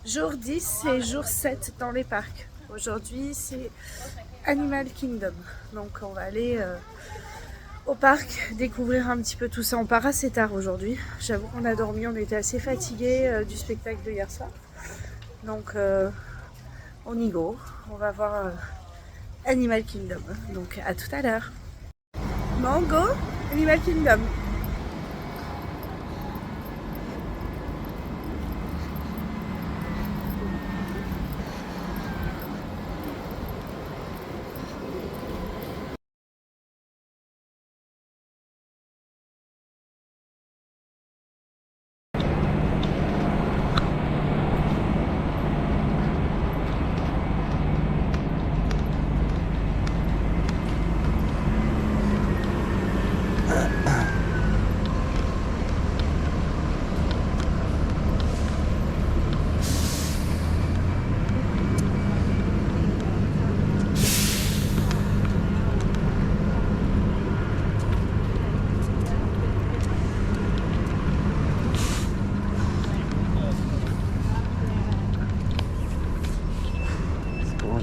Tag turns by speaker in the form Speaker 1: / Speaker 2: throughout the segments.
Speaker 1: Jour 10 et jour 7 dans les parcs. Aujourd'hui, c'est Animal Kingdom. Donc, on va aller au parc, découvrir un petit peu tout ça. On part assez tard aujourd'hui. J'avoue qu'on a dormi, on était assez fatigués du spectacle de hier soir. Donc, on y go. On va voir Animal Kingdom. Donc, à tout à l'heure. Bon, go Animal Kingdom.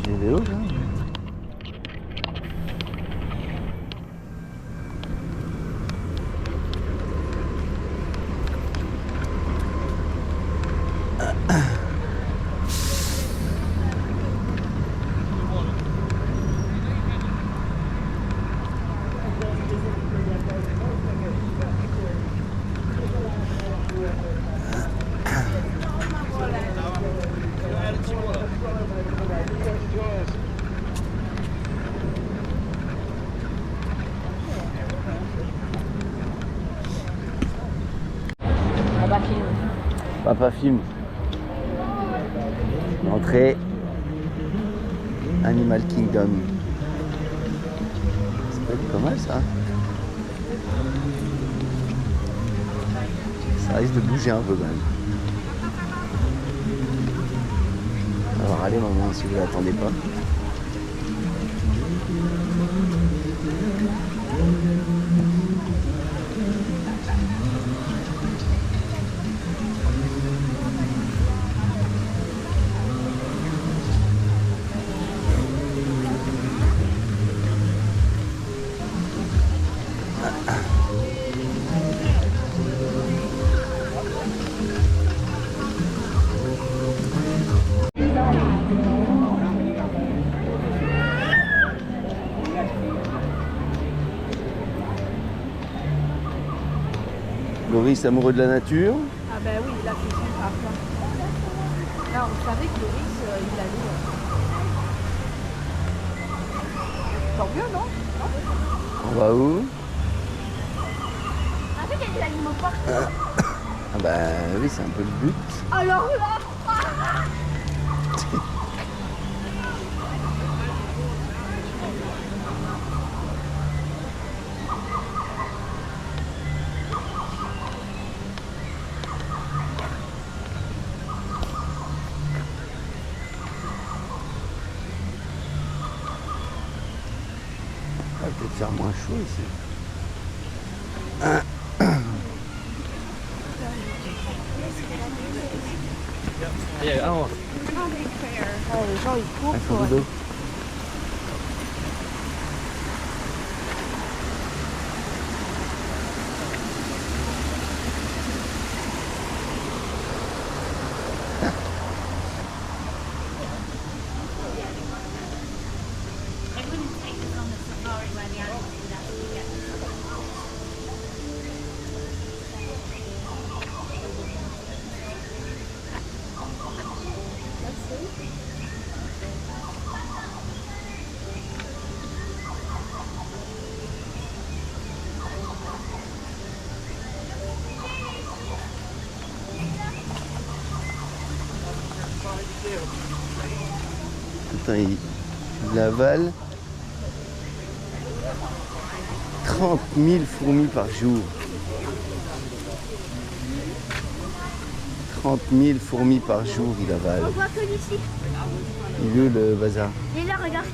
Speaker 2: Des vélos là. Papa filme. L'entrée Animal Kingdom. Ça peut être pas mal ça. Ça risque de bouger un peu quand même. Alors allez maman si vous l'attendez pas. Loris amoureux de la nature.
Speaker 1: Ah ben oui, là c'est super. Là on savait que Loris il allait. Tant mieux non?
Speaker 2: On va où?
Speaker 3: En fait, il y a des animaux partout.
Speaker 2: Ah bah oui, c'est un peu le but.
Speaker 3: Alors là,
Speaker 2: Ça va peut-être faire moins chaud ici.
Speaker 1: Les gens ils courent.
Speaker 2: Un coup d'eau. Attends, il avale 30 000 fourmis par jour. 30 000 fourmis par jour, il avale.
Speaker 3: on voit que d'ici.
Speaker 2: Il est où le bazar?
Speaker 3: Et là, regarde.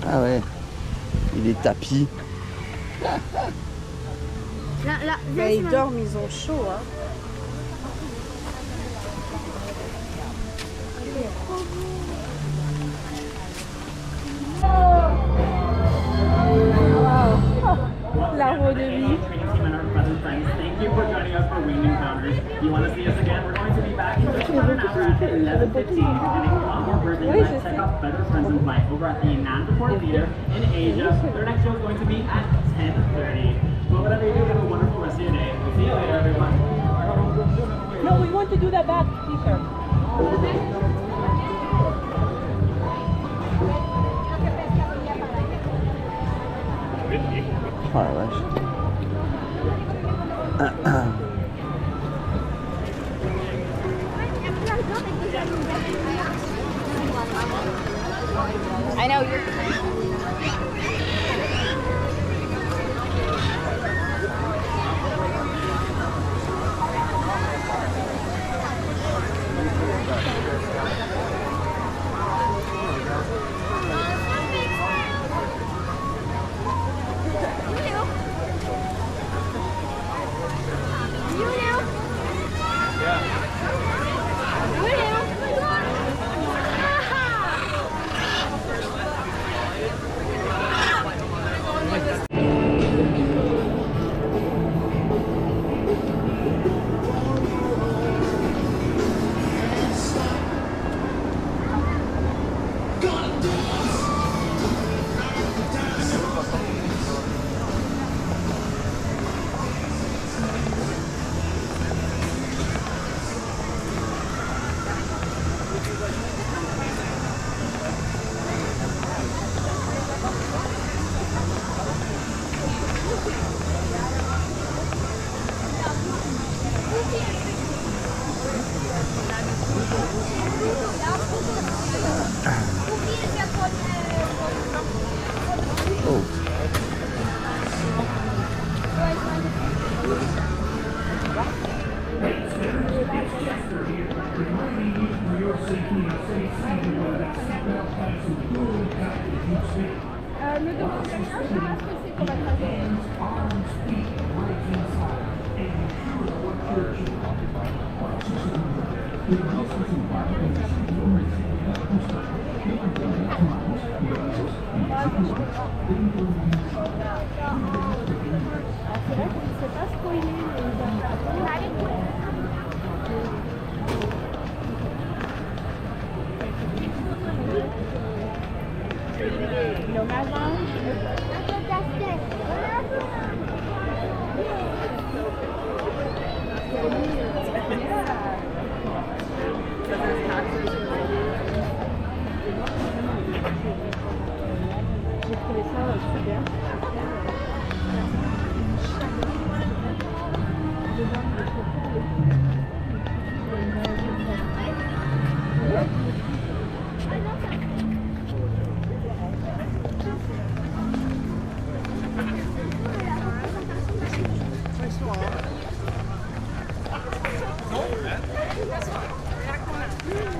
Speaker 2: Ah ouais, il est tapis.
Speaker 3: Là,
Speaker 1: Ils dorment, ils ont chaud. Hein.
Speaker 4: Oui, je sais. Better Friends in Life over at the Nandamport Theater in Asia. Their next show is going to be at 10:30. But whatever you do, have a wonderful rest of your day. We'll see you later, everyone.
Speaker 5: No, we want to do the back t-shirt.
Speaker 2: Oh la vache.
Speaker 5: I know you're.
Speaker 3: Le document, comment c'est qu'on va travailler? C'est vrai qu'on ne sait pas spoiler J'ai trouvé ça super.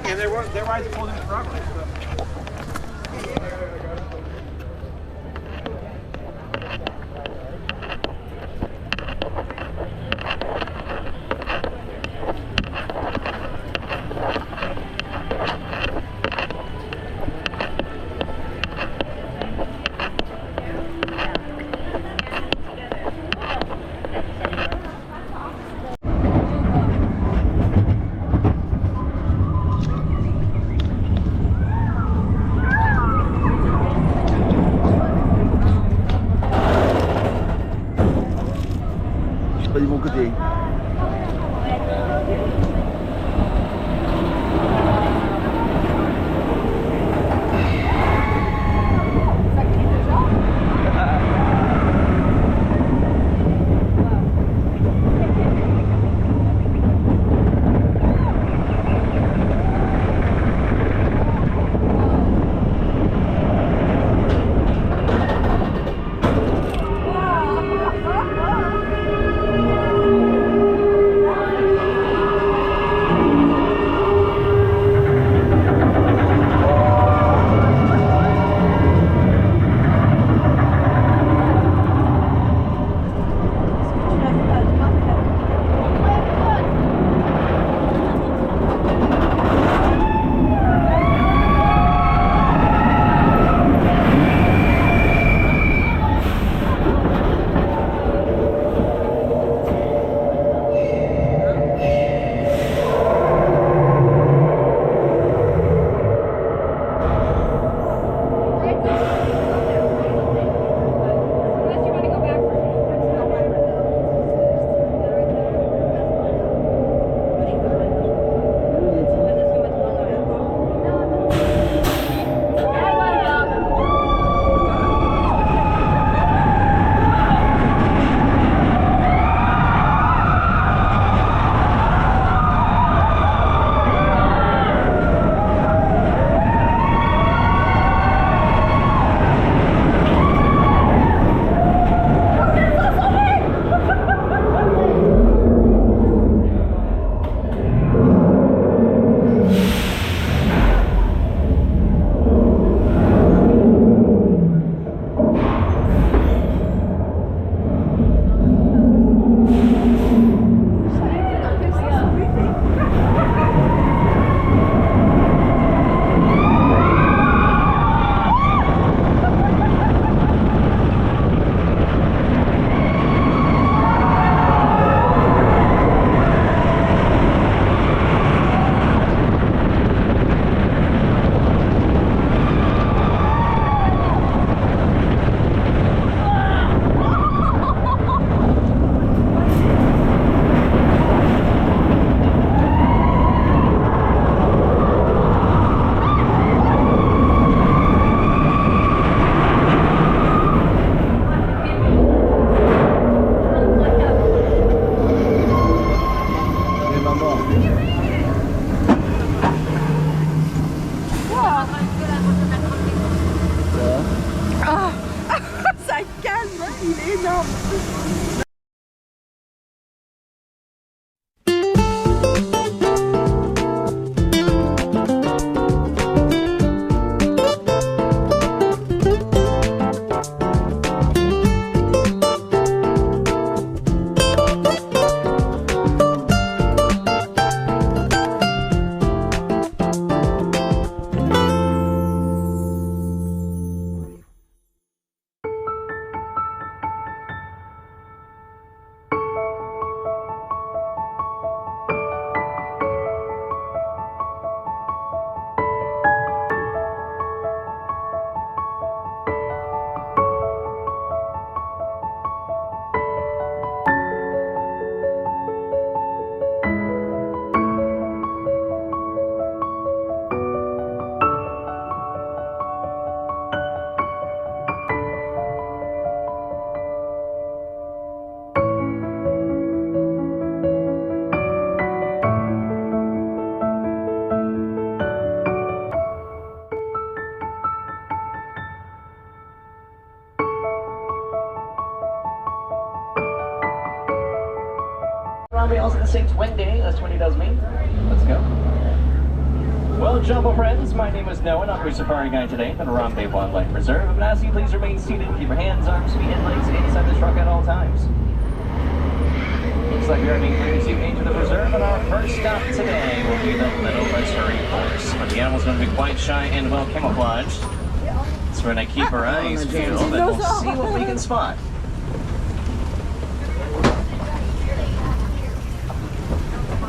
Speaker 4: And their rides are holding forever. and windy, as windy does mean. Let's go. Well, Jumbo friends, my name is Noah, and I'm your safari guide today at the Harambe Wildlife Reserve. I'm going to ask you please remain seated, keep your hands, arms, feet, and legs inside the truck at all times. Looks like we are being cleared to enter the reserve, and our first stop today will be the Little Missouri Horse. But the animal's going to be quite shy and well camouflaged. So we're going to keep our eyes peeled, and we'll see what we can spot.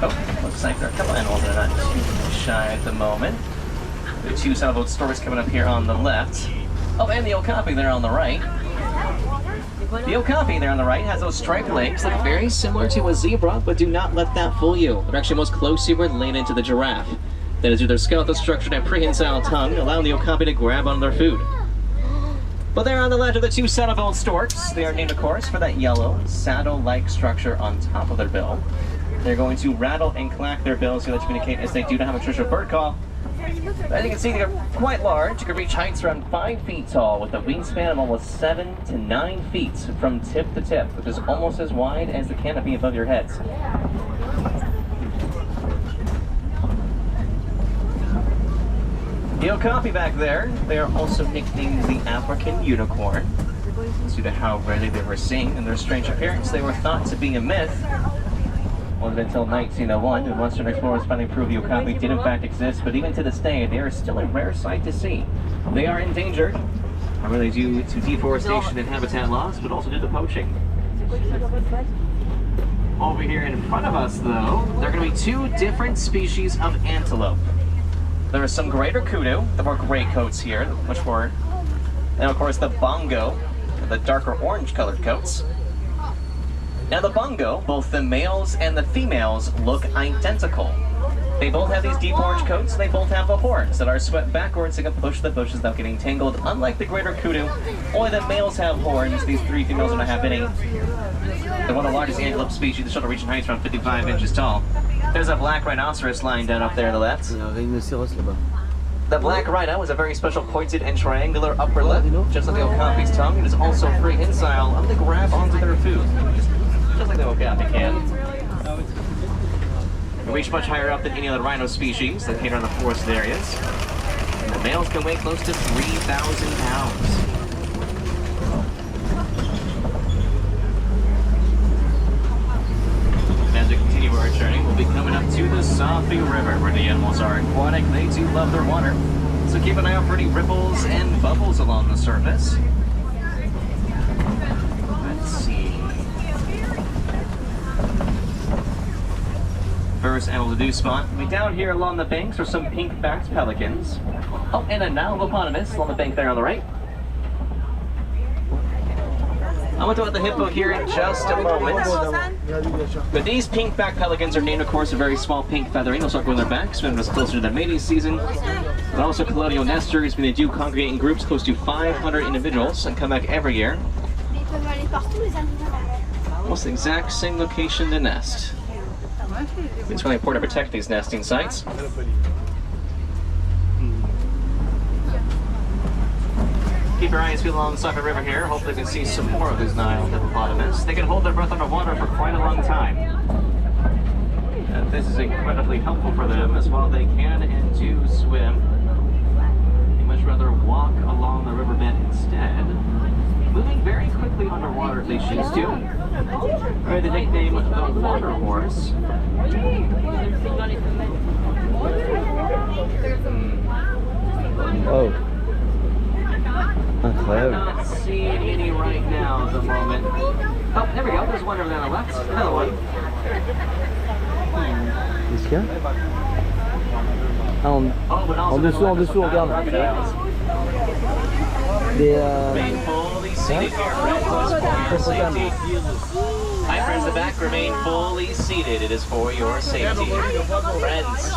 Speaker 4: Oh, looks like there are a couple animals that are not too shy at the moment. The two sailboat stores coming up here on the left. Oh, and the okapi there on the right. The okapi there on the right has those striped legs, look very similar to a zebra, but do not let that fool you. They're actually most closely related to the giraffe. That is, their skeletal structure and prehensile tongue, allowing the okapi to grab on their food. But there on the left are the two saddle-billed storks. They are named, of course, for that yellow, saddle-like structure on top of their bill. They're going to rattle and clack their bills to communicate, as they do not have a traditional bird call. As you can see, they're quite large. You can reach heights around 5 feet tall with a wingspan of almost 7 to 9 feet from tip to tip, which is almost as wide as the canopy above your heads. The okapi back there, they are also nicknamed the African unicorn. Due to how rarely they were seen and their strange appearance, they were thought to be a myth. Wasn't until 1901 when Western explorers finally proved the okapi did in fact exist, but even to this day, they are still a rare sight to see. They are endangered, primarily due to deforestation and habitat loss, but also due to poaching. Over here in front of us, though, there are going to be two different species of antelope. There are some greater kudu, the more gray coats here, much more, and of course the bongo, the darker orange colored coats. Now the bongo, both the males and the females look identical. They both have these deep orange coats, and they both have the horns that are swept backwards and can push the bushes without getting tangled. Unlike the greater kudu, only the males have horns. These three females do not have any. They're one of the largest antelope species, the shoulder reaching heights around 55 inches tall. There's a black rhinoceros lying down up there on the left. The black rhino is a very special pointed and triangular upper lip, just like the okapi's tongue. It is also prehensile, able to grab onto their food. Just like the okapi can. They reach much higher up than any other rhino species that cater on the forested areas. And the males can weigh close to 3,000 pounds. And as we continue our journey, we'll be coming up to the Safi River, where the animals are aquatic. They do love their water. So keep an eye out for any ripples and bubbles along the surface. Let's see. First animal to do spot will be down here along the banks are some pink-backed pelicans. Oh, and a Nile-hippopotamus along the bank there on the right. I'm going to talk about the hippo here in just a moment. But these pink-backed pelicans are named, of course, a very small pink feathering. They'll start growing their backs when it's closer to their mating season. But also colonial nesters, when they do congregate in groups close to 500 individuals and come back every year. Almost the exact same location to nest. It's really important to protect these nesting sites. Keep your eyes peeled along the Safi River here. Hopefully you can see some more of these Nile hippopotamus. They can hold their breath underwater for quite a long time. And this is incredibly helpful for them as well. They can and do swim. They much rather walk along the riverbed instead, moving very quickly underwater if they choose to. Or the nickname the water horse.
Speaker 2: Oh.
Speaker 4: I'm not seeing any right now at the moment. Oh, there we go. There's one over there on the left. Another one.
Speaker 2: Qu'est-ce qu'il y a? Ah, en dessous, regarde.
Speaker 4: Remain fully seated here, friends. It is for your safety. Hi, friends. The back. Remain fully seated. It is for your safety. Friends,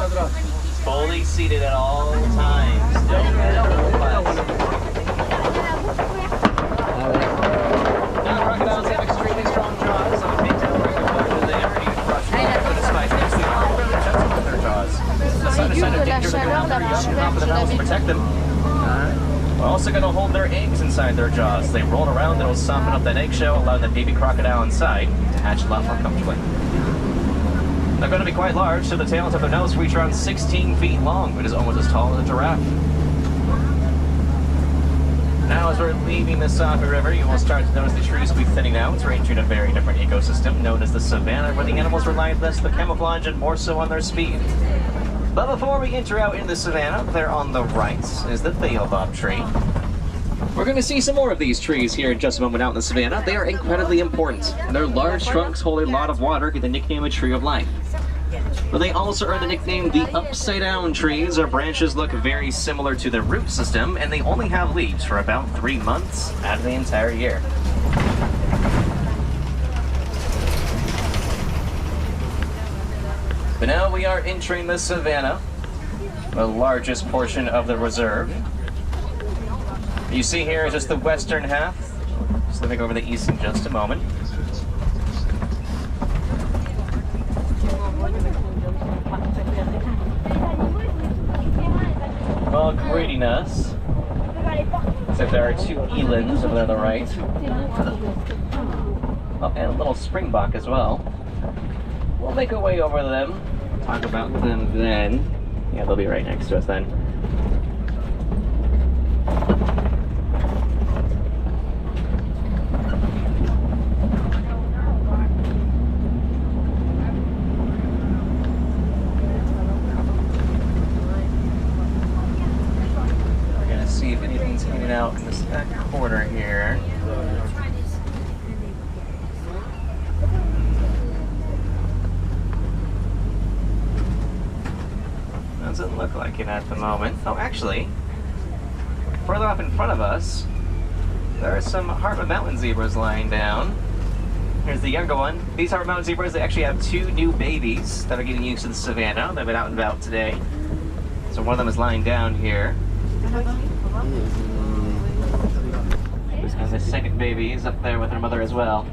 Speaker 4: fully seated at all times. Don't ever fuss. Now, crocodiles have extremely strong jaws. So take down the record there and you crush them. Despite this, they are really gentle with their jaws. That's not a sign of danger to go after young confident animals to protect them. We're also going to hold their eggs inside their jaws. They roll around, it'll soften up that eggshell, allowing the baby crocodile inside to hatch a lot more comfortably. They're going to be quite large, so the tails of their nose reach around 16 feet long. It is almost as tall as a giraffe. Now, as we're leaving the Sabi River, you will start to notice the trees will be thinning out. We're entering a very different ecosystem known as the savanna, where the animals rely less on the camouflage and more so on their speed. But before we enter out in the savanna, there on the right is the baobab tree. We're going to see some more of these trees here in just a moment out in the savanna. They are incredibly important. Their large trunks hold a lot of water, get the nickname a tree of life. But they also earn the nickname the upside-down trees. Their branches look very similar to their root system, and they only have leaves for about 3 months out of the entire year. But now we are entering the savanna, the largest portion of the reserve. You see here is just the western half. Just let me go over the east in just a moment. Well, greeting us. So there are 2 elands over there on the right. Oh, and a little springbok as well. We'll make our way over to them. Talk about them then. Yeah, they'll be right next to us then. We're gonna see if anything's hanging out in this back corner here. Doesn't look like it at the moment. Oh, actually, further up in front of us, there are some Hartman Mountain zebras lying down. Here's the younger one. These Hartman Mountain zebras, they actually have 2 new babies that are getting used to the savanna. They've been out and about today. So one of them is lying down here. And the second baby is up there with her mother as well.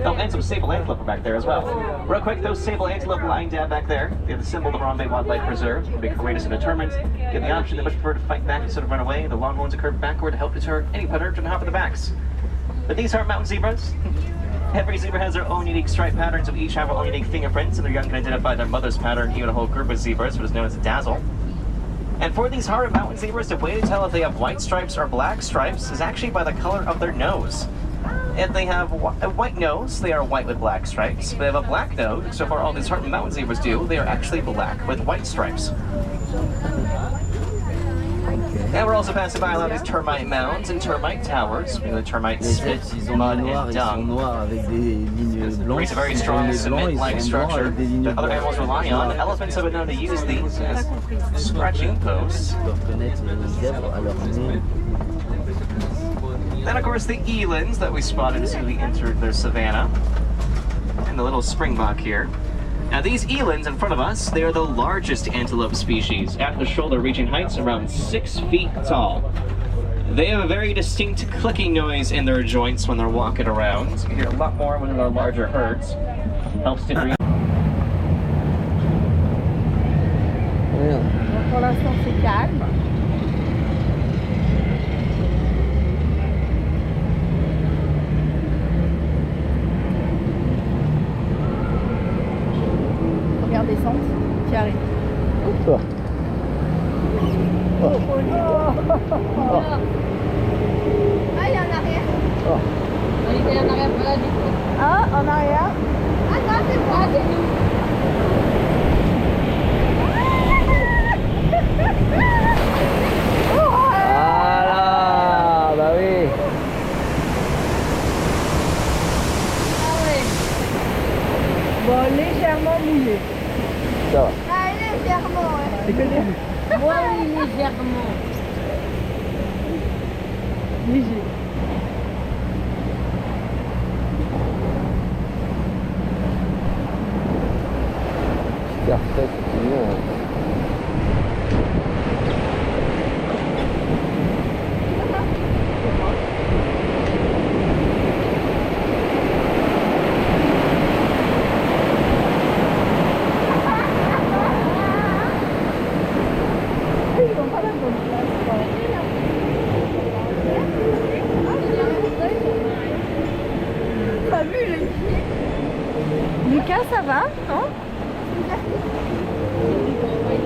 Speaker 4: Oh, and some sable antelope are back there as well. Real quick, those sable antelope lying down back there, they have the symbol of the Harambe Wildlife Preserve. Be courageous and determined. Give the option, they much prefer to fight back instead of run away. The longhorns are curved backward to help deter any predator to hop in the backs. But these are mountain zebras. Every zebra has their own unique stripe patterns, so each have their own unique fingerprints, and their young can identify their mother's pattern, even a whole group of zebras, what is known as a dazzle. And for these Hartman Mountain zebras, the way to tell if they have white stripes or black stripes is actually by the color of their nose. If they have a white nose, they are white with black stripes. If they have a black nose, so far all these Hartman Mountain zebras do, they are actually black with white stripes. And we're also passing by a lot of these termite mounds and termite towers, meaning the termite spit, mud, and dung. Creates a very strong cement-like structure that other animals rely on. Elephants have been known to use these as scratching posts. Then, of course, the elands that we spotted as we entered their savanna. And the little springbok here. Now, these elands in front of us, they are the largest antelope species, at the shoulder reaching heights around 6 feet tall. They have a very distinct clicking noise in their joints when they're walking around. You can hear a lot more when they're larger herds. Helps to breathe.
Speaker 3: Pour l'instant, c'est calme. Première descente qui arrive.
Speaker 2: Toi.
Speaker 3: Oh. Ah, il est en arrière.
Speaker 2: Oh.
Speaker 5: Il est en arrière, voilà, du coup.
Speaker 3: Ah, en arrière.
Speaker 5: Ah non, c'est moi, c'est nous.
Speaker 2: Voilà, bah oui.
Speaker 5: Ah ouais.
Speaker 3: Bon, légèrement mouillé.
Speaker 2: Ça va.
Speaker 3: Ah, légèrement, ouais.
Speaker 2: C'est que dire.
Speaker 5: Moi, oui, légèrement.
Speaker 3: Léger.
Speaker 2: Parfait, c'est mignon.
Speaker 3: Ils ont pas la bonne place. T'as vu les pieds? Lucas, ça va, non?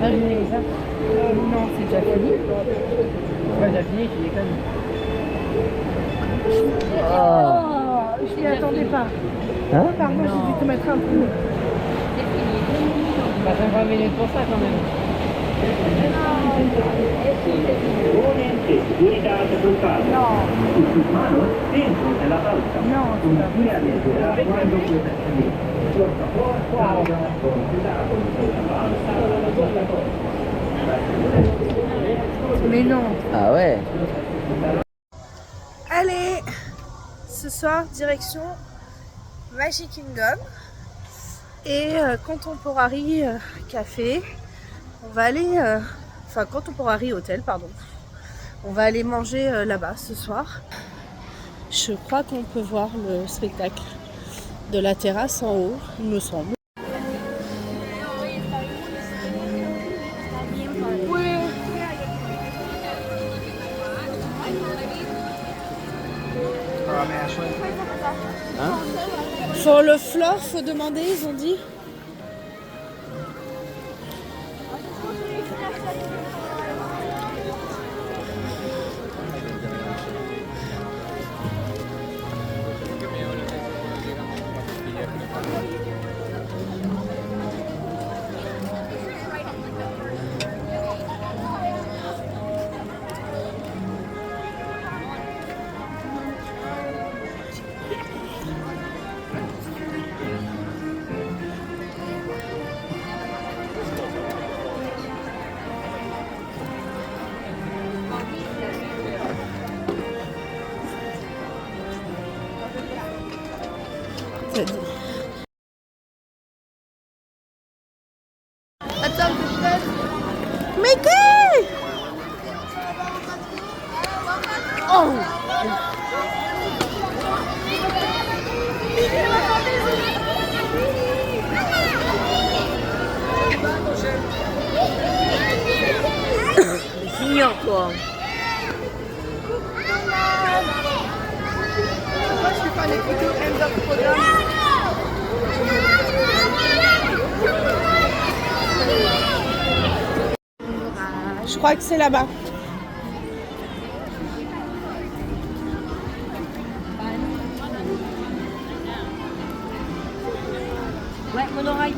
Speaker 5: Ça, je l'ai ça.
Speaker 3: Non, c'est déjà fini.
Speaker 5: Ouais, j'ai fini, tu déconnes.
Speaker 3: Oh, je m'y attendais pas.
Speaker 2: Hein?
Speaker 3: Pardon, j'ai dû te mettre un peu.
Speaker 5: Pas 50 minutes pour ça quand même.
Speaker 3: Mais non.
Speaker 2: Ah ouais.
Speaker 1: Allez, ce soir, direction Magic Kingdom et Contemporary Café. On va aller, enfin Contemporary Hotel, pardon. On va aller manger là-bas ce soir. Je crois qu'on peut voir le spectacle de la terrasse en haut, il me semble. Pour le floor, faut demander, ils ont dit.
Speaker 3: Attends, peut-être.
Speaker 1: Mickey! Oh!
Speaker 5: Ignore-toi.
Speaker 3: Pourquoi je fais pas les photos end of programme?
Speaker 1: Je crois que c'est là-bas.
Speaker 5: Ouais, monorail.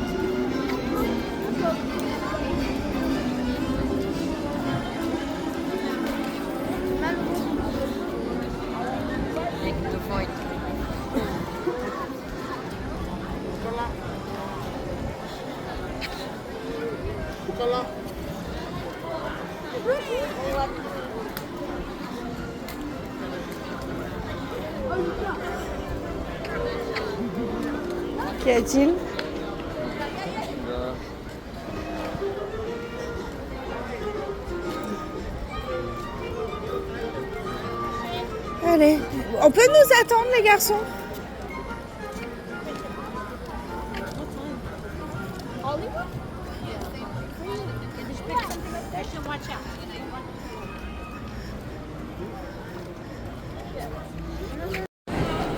Speaker 1: Qu'y a-t-il? Allez, on peut nous attendre les garçons?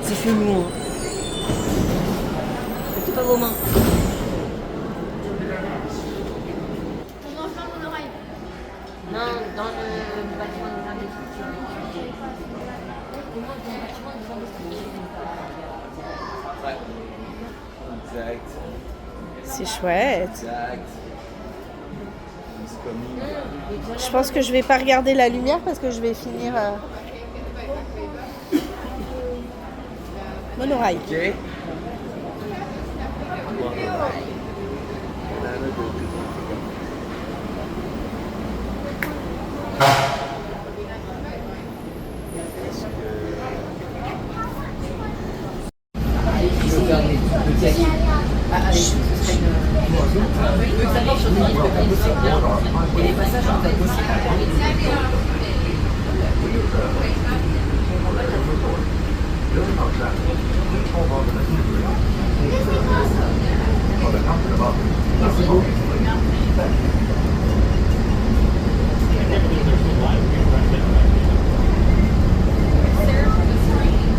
Speaker 5: C'est chelou. Hein. Mettez pas vos mains.
Speaker 3: On mange pas mon oreille.
Speaker 5: Non, dans le bâtiment des investissements. On mange dans le bâtiment des investissements.
Speaker 2: Exact.
Speaker 1: C'est chouette.
Speaker 2: Exact.
Speaker 1: Je pense que je vais pas regarder la lumière parce que je vais finir monorail.
Speaker 2: Ok.
Speaker 5: Et les passages en fait aussi.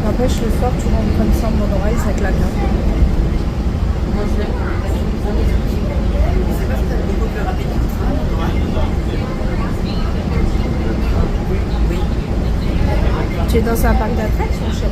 Speaker 1: N'empêche, le soir, tu rentres comme ça en monorail, ça claque.
Speaker 5: Moi je l'aime. C'est pas si t'as des beaucoup plus rapide.
Speaker 1: Tu es dans un parc d'attractions, chérie.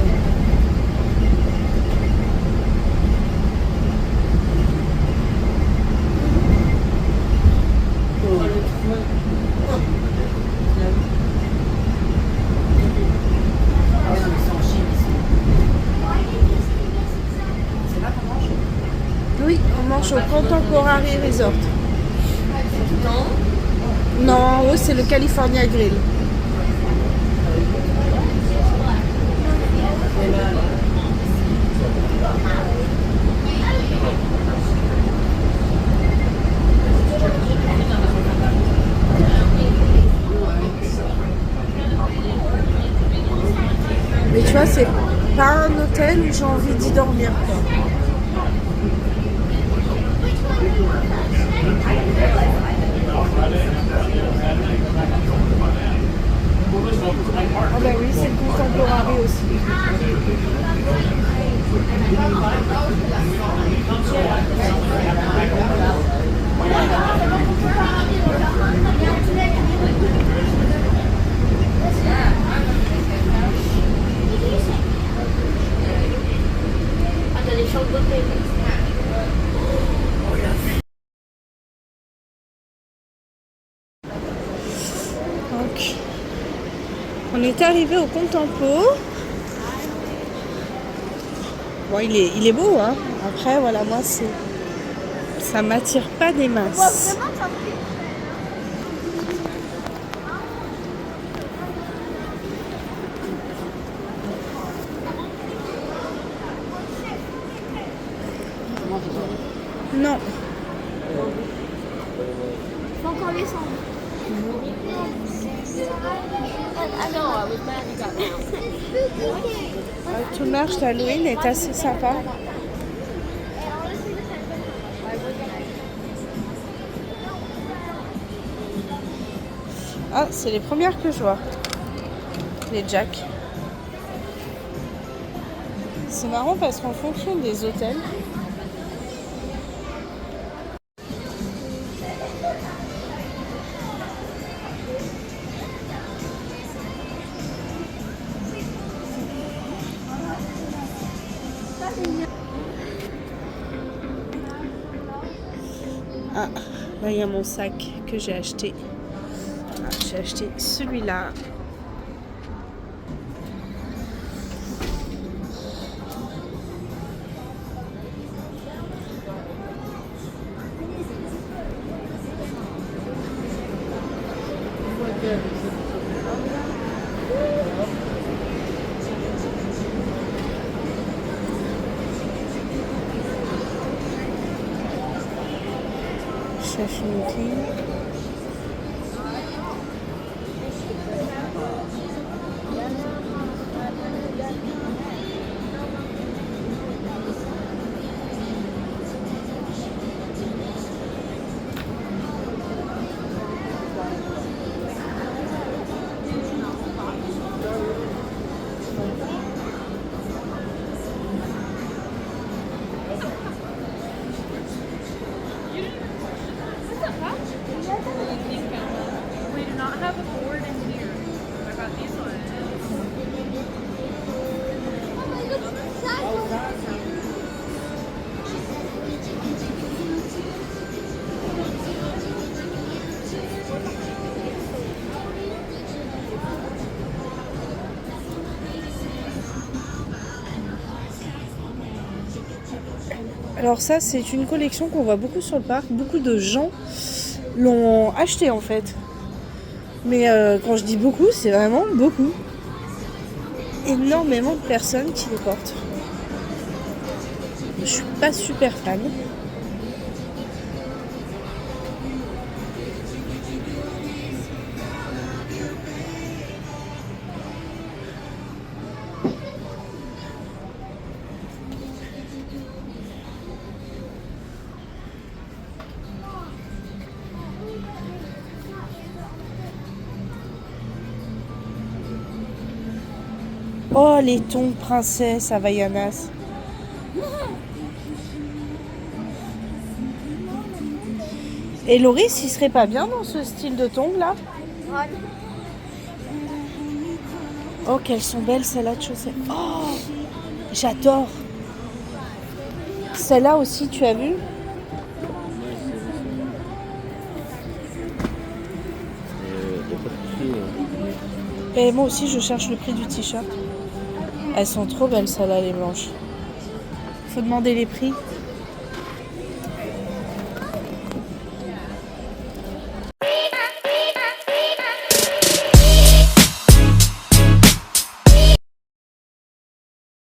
Speaker 1: Oui, on mange au Contemporary Resort. Non, en haut c'est le California Grill. Mais tu vois, c'est pas un hôtel où j'ai envie d'y dormir, quoi. Ah bah oui, c'est le Contemporary aussi.
Speaker 5: Ah, t'as des chambres d'hôtel.
Speaker 1: Donc, on est arrivé au Contempo. Bon, il est beau, hein. Après, voilà, moi, ça m'attire pas des masses. Non.
Speaker 3: Faut encore descendre.
Speaker 1: Tout le marché d'Halloween est assez sympa. Ah, c'est les premières que je vois. Les Jacks. C'est marrant parce qu'en fonction des hôtels, ah, là il y a mon sac que j'ai acheté. Ah, j'ai acheté celui-là. Chef Mickey.
Speaker 3: We do not have a board in here. I got these ones.
Speaker 1: Alors ça, c'est une collection qu'on voit beaucoup sur le parc. Beaucoup de gens l'ont acheté en fait. Mais quand je dis beaucoup, c'est vraiment beaucoup. Énormément de personnes qui les portent. Je suis pas super fan. Oh, les tons princesse Havaianas. Et Loris, il serait pas bien dans ce style de tongs là? Oh, qu'elles sont belles celles-là de chaussettes. Oh, j'adore. Celle-là aussi, tu as vu? Et moi aussi, je cherche le prix du t-shirt. Elles sont trop belles, celles-là, les blanches. Faut demander les prix.